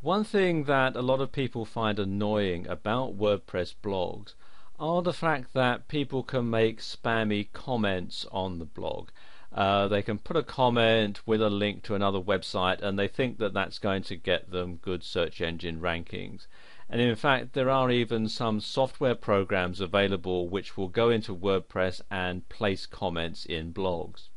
One thing that a lot of people find annoying about WordPress blogs are the fact that people can make spammy comments on the blog. They can put a comment with a link to another website and they think that that's going to get them good search engine rankings. And in fact, there are even some software programs available which will go into WordPress and place comments in blogs.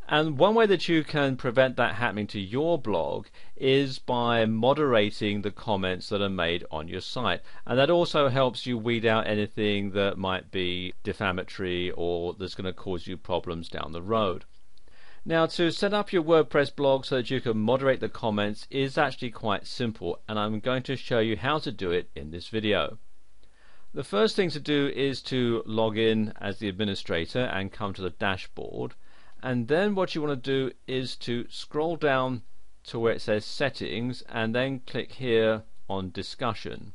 And one way that you can prevent that happening to your blog is by moderating the comments that are made on your site. And that also helps you weed out anything that might be defamatory or that's going to cause you problems down the road. Now, to set up your WordPress blog so that you can moderate the comments is actually quite simple, and I'm going to show you how to do it in this video. The first thing to do is to log in as the administrator and come to the dashboard. And then what you want to do is to scroll down to where it says settings and then click here on discussion.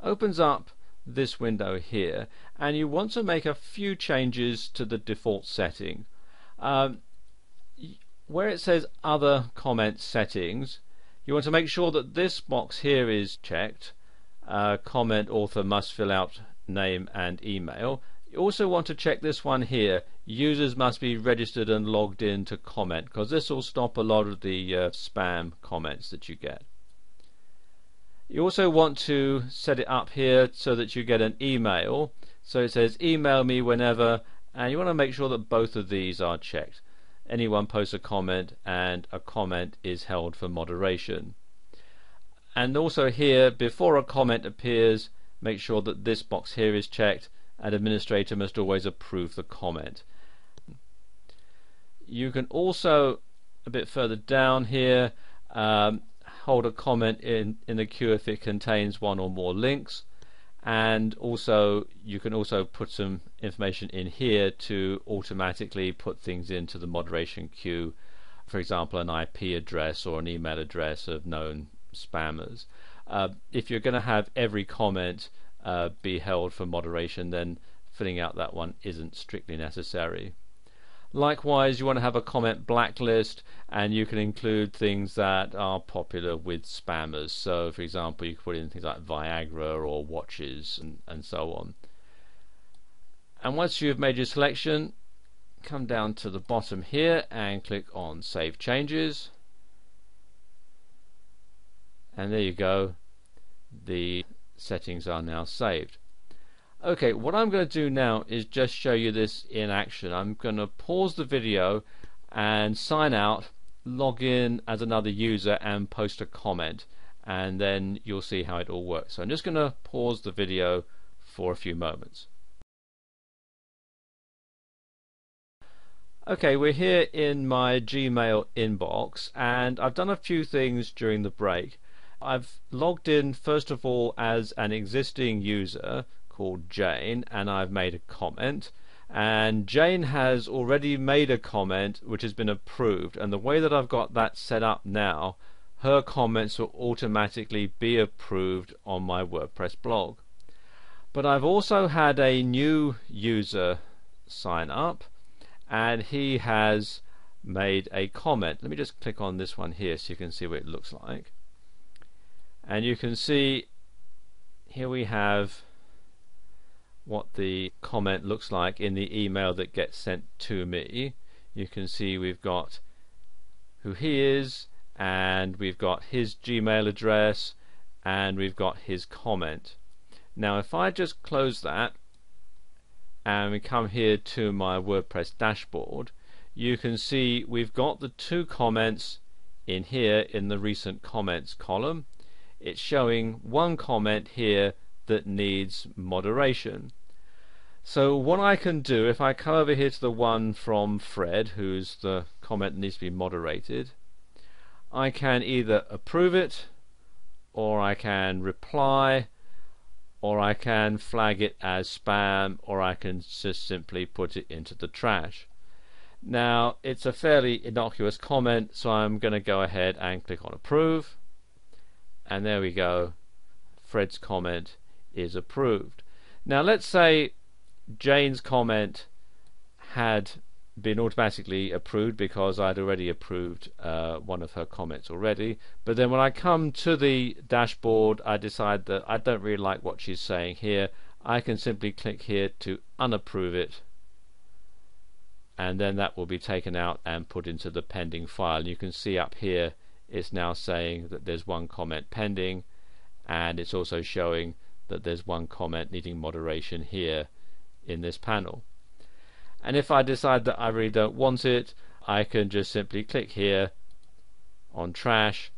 Opens up this window here, and you want to make a few changes to the default setting. Where it says other comment settings, you want to make sure that this box here is checked. Comment author must fill out name and email. You also want to check this one here, users must be registered and logged in to comment, because this will stop a lot of the spam comments that you get. You also want to set it up here so that you get an email. So it says email me whenever, and you want to make sure that both of these are checked. Anyone posts a comment and a comment is held for moderation. And also here, before a comment appears, make sure that this box here is checked, and administrator must always approve the comment. You can also, a bit further down here, hold a comment in the queue if it contains one or more links, and also you can also put some information in here to automatically put things into the moderation queue, for example an IP address or an email address of known spammers. If you're going to have every comment be held for moderation, then filling out that one isn't strictly necessary. Likewise, you want to have a comment blacklist, and you can include things that are popular with spammers. So for example, you can put in things like Viagra or watches and so on. And once you've made your selection, come down to the bottom here and click on Save Changes, and there you go, the settings are now saved. Okay, what I'm going to do now is just show you this in action. I'm going to pause the video and sign out, log in as another user and post a comment, and then you'll see how it all works. So I'm just going to pause the video for a few moments. Okay, we're here in my Gmail inbox, and I've done a few things during the break. I've logged in first of all as an existing user called Jane, and I've made a comment, and Jane has already made a comment which has been approved, and the way that I've got that set up now, her comments will automatically be approved on my WordPress blog. But I've also had a new user sign up, and he has made a comment. Let me just click on this one here so you can see what it looks like. And you can see here we have what the comment looks like in the email that gets sent to me. You can see we've got who he is, and we've got his Gmail address, and we've got his comment. Now if I just close that and we come here to my WordPress dashboard, you can see we've got the two comments in here in the recent comments column. It's showing one comment here that needs moderation. So what I can do, if I come over here to the one from Fred, who's the comment that needs to be moderated, I can either approve it, or I can reply, or I can flag it as spam, or I can just simply put it into the trash. Now it's a fairly innocuous comment, so I'm going to go ahead and click on approve, and there we go, Fred's comment is approved. Now let's say Jane's comment had been automatically approved because I'd already approved one of her comments already. But then when I come to the dashboard, I decide that I don't really like what she's saying here. I can simply click here to unapprove it, and then that will be taken out and put into the pending file. You can see up here it's now saying that there's one comment pending, and it's also showing that there's one comment needing moderation here in this panel. And if I decide that I really don't want it, I can just simply click here on trash,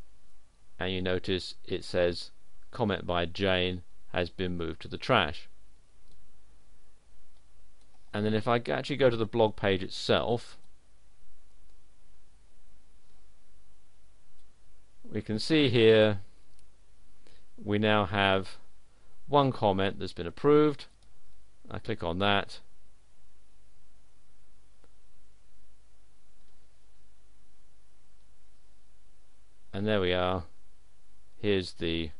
and you notice it says comment by Jane has been moved to the trash. And then if I actually go to the blog page itself, we can see here we now have one comment that's been approved. I click on that, and there we are. Here's the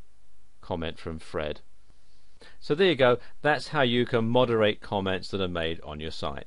comment from Fred. So there you go. That's how you can moderate comments that are made on your site.